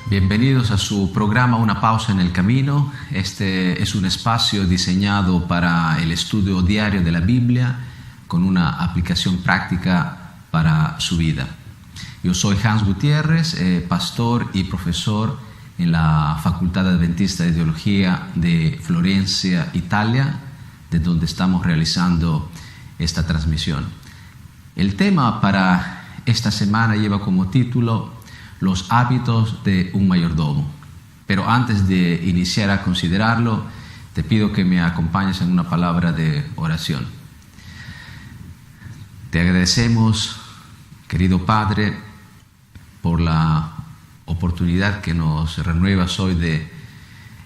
Bienvenidos a su programa Una pausa en el camino. Este es un espacio diseñado para el estudio diario de la Biblia con una aplicación práctica para su vida. Yo soy Hans Gutiérrez, pastor y profesor en la Facultad Adventista de Teología de Florencia, Italia, de donde estamos realizando esta transmisión. El tema para esta semana lleva como título Los hábitos de un mayordomo. Pero antes de iniciar a considerarlo, te pido que me acompañes en una palabra de oración. Te agradecemos, querido Padre, por la oportunidad que nos renuevas hoy de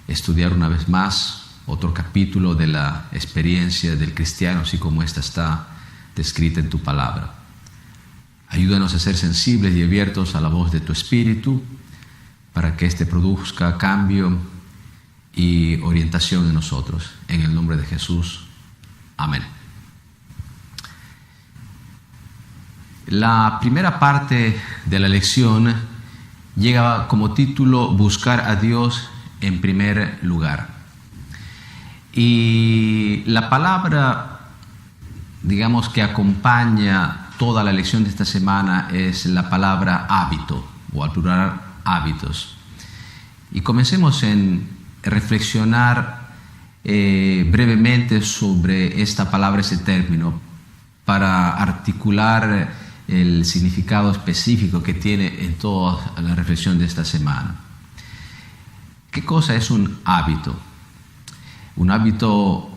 estudiar una vez más otro capítulo de la experiencia del cristiano, así como esta está descrita en tu palabra. Ayúdanos a ser sensibles y abiertos a la voz de tu Espíritu para que éste produzca cambio y orientación en nosotros. En el nombre de Jesús. Amén. La primera parte de la lección llega como título Buscar a Dios en primer lugar. Y la palabra, digamos, que acompaña toda la lección de esta semana es la palabra hábito, o al plural hábitos. Y comencemos en reflexionar brevemente sobre esta palabra, ese término, para articular el significado específico que tiene en toda la reflexión de esta semana. ¿Qué cosa es un hábito? Un hábito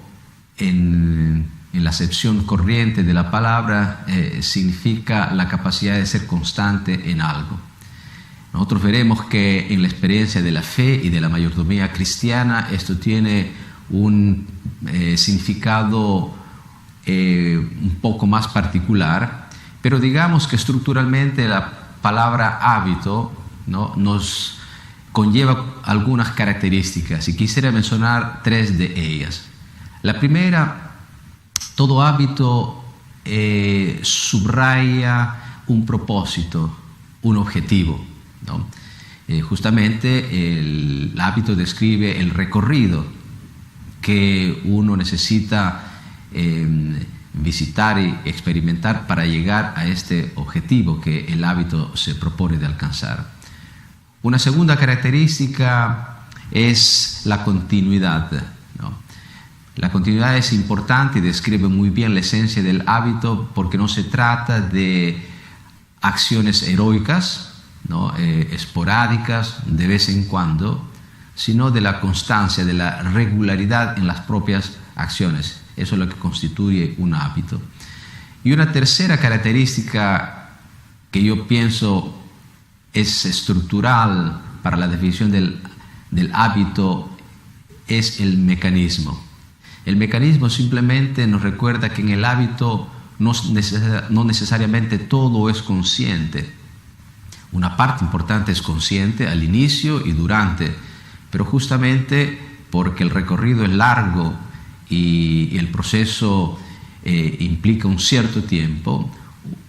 en la acepción corriente de la palabra significa la capacidad de ser constante en algo. Nosotros veremos que en la experiencia de la fe y de la mayordomía cristiana esto tiene un significado un poco más particular, pero digamos que estructuralmente la palabra hábito, ¿no?, nos conlleva algunas características y quisiera mencionar tres de ellas. La primera: todo hábito subraya un propósito, un objetivo, ¿no? Justamente el hábito describe el recorrido que uno necesita visitar y experimentar para llegar a este objetivo que el hábito se propone de alcanzar. Una segunda característica es la continuidad, ¿no? La continuidad es importante y describe muy bien la esencia del hábito porque no se trata de acciones heroicas, ¿no?, esporádicas de vez en cuando, sino de la constancia, de la regularidad en las propias acciones. Eso es lo que constituye un hábito. Y una tercera característica que yo pienso es estructural para la definición del hábito es el mecanismo. El mecanismo simplemente nos recuerda que en el hábito no necesariamente todo es consciente. Una parte importante es consciente al inicio y durante, pero justamente porque el recorrido es largo y el proceso implica un cierto tiempo,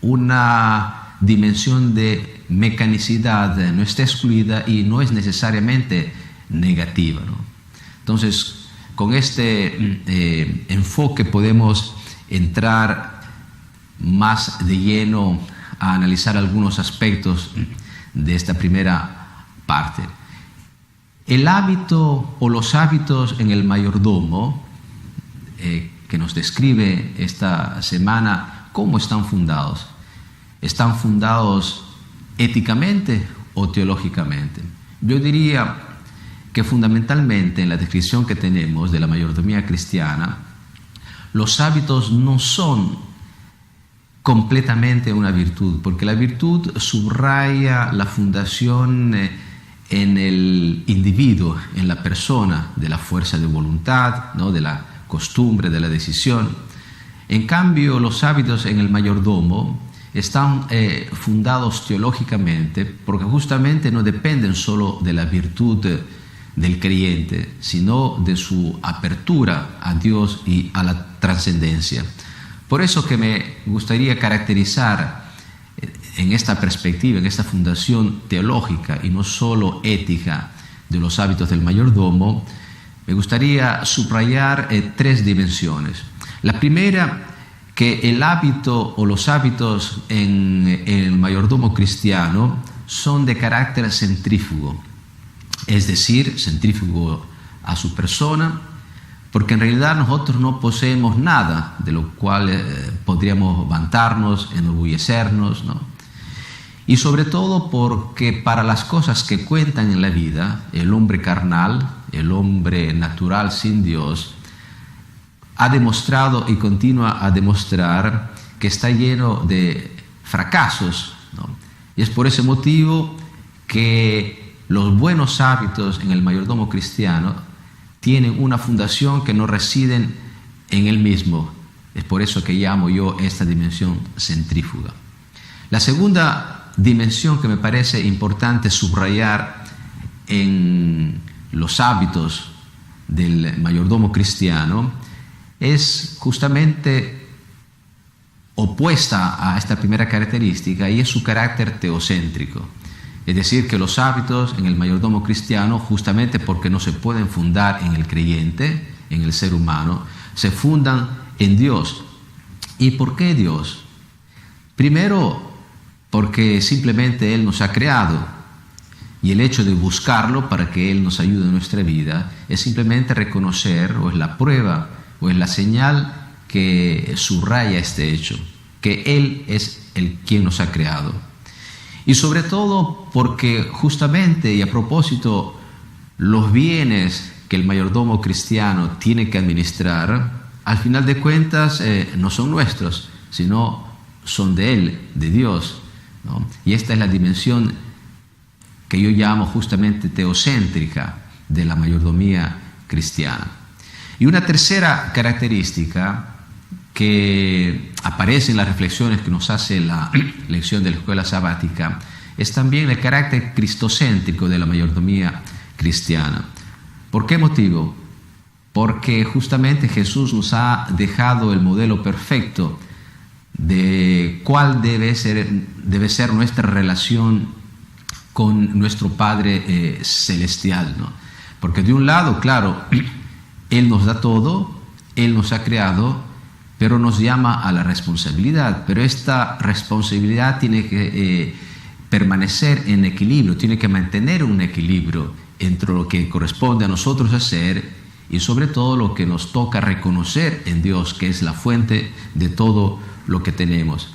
una dimensión de mecanicidad no está excluida y no es necesariamente negativa, ¿no? Entonces, con este enfoque podemos entrar más de lleno a analizar algunos aspectos de esta primera parte. El hábito o los hábitos en el mayordomo que nos describe esta semana, ¿cómo están fundados? ¿Están fundados éticamente o teológicamente? Yo diría que fundamentalmente en la descripción que tenemos de la mayordomía cristiana, los hábitos no son completamente una virtud, porque la virtud subraya la fundación en el individuo, en la persona, de la fuerza de voluntad, ¿no? De la costumbre, de la decisión. En cambio, los hábitos en el mayordomo están fundados teológicamente, porque justamente no dependen solo de la virtud del creyente, sino de su apertura a Dios y a la trascendencia. Por eso que me gustaría caracterizar en esta perspectiva, en esta fundación teológica y no solo ética de los hábitos del mayordomo, me gustaría subrayar 3 dimensiones. La primera, que el hábito o los hábitos en el mayordomo cristiano son de carácter centrífugo, es decir, centrífugo a su persona, porque en realidad nosotros no poseemos nada de lo cual podríamos vantarnos, enorgullecernos, ¿no? Y sobre todo porque para las cosas que cuentan en la vida, el hombre carnal, el hombre natural sin Dios, ha demostrado y continúa a demostrar que está lleno de fracasos, ¿no? Y es por ese motivo que los buenos hábitos en el mayordomo cristiano tienen una fundación que no residen en él mismo. Es por eso que llamo yo esta dimensión centrífuga. La segunda dimensión que me parece importante subrayar en los hábitos del mayordomo cristiano es justamente opuesta a esta primera característica, y es su carácter teocéntrico. Es decir, que los hábitos en el mayordomo cristiano, justamente porque no se pueden fundar en el creyente, en el ser humano, se fundan en Dios. ¿Y por qué Dios? Primero, porque simplemente Él nos ha creado, y el hecho de buscarlo para que Él nos ayude en nuestra vida es simplemente reconocer, o es la prueba, o es la señal que subraya este hecho, que Él es el quien nos ha creado. Y sobre todo porque justamente y a propósito, los bienes que el mayordomo cristiano tiene que administrar, al final de cuentas no son nuestros, sino son de Él, de Dios, ¿no? Y esta es la dimensión que yo llamo justamente teocéntrica de la mayordomía cristiana. Y una tercera característica que aparece en las reflexiones que nos hace la lección de la escuela sabática es también el carácter cristocéntrico de la mayordomía cristiana. ¿Por qué motivo? Porque justamente Jesús nos ha dejado el modelo perfecto de cuál debe ser nuestra relación con nuestro Padre celestial, ¿no? Porque de un lado, claro, Él nos da todo, Él nos ha creado, pero nos llama a la responsabilidad. Pero esta responsabilidad tiene que permanecer en equilibrio, tiene que mantener un equilibrio entre lo que corresponde a nosotros hacer y sobre todo lo que nos toca reconocer en Dios, que es la fuente de todo lo que tenemos.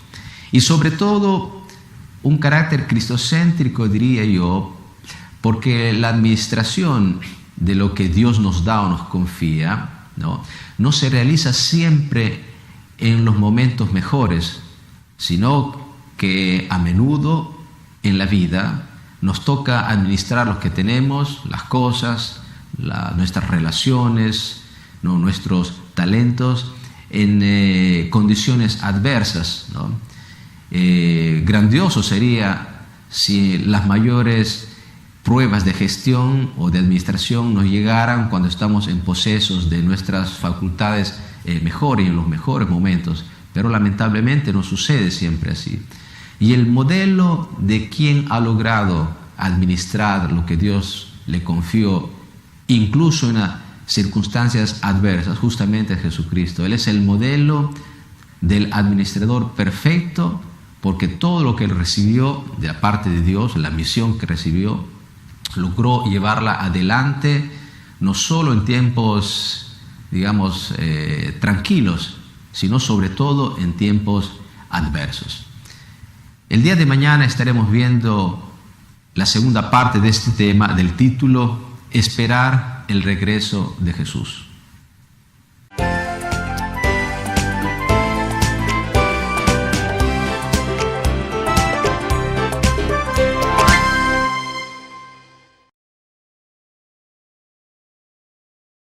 Y sobre todo un carácter cristocéntrico, diría yo, porque la administración de lo que Dios nos da o nos confía, no se realiza siempre en los momentos mejores, sino que a menudo en la vida nos toca administrar lo que tenemos, las cosas, nuestras relaciones, nuestros talentos, en condiciones adversas, ¿no? Grandioso sería si las mayores pruebas de gestión o de administración nos llegaran cuando estamos en posesos de nuestras facultades mejores y en los mejores momentos, pero lamentablemente no sucede siempre así. Y el modelo de quien ha logrado administrar lo que Dios le confió, incluso en circunstancias adversas, justamente es Jesucristo. Él es el modelo del administrador perfecto, porque todo lo que él recibió de la parte de Dios, la misión que recibió, logró llevarla adelante, no solo en tiempos, digamos, tranquilos, sino sobre todo en tiempos adversos. El día de mañana estaremos viendo la segunda parte de este tema, del título Esperar el regreso de Jesús.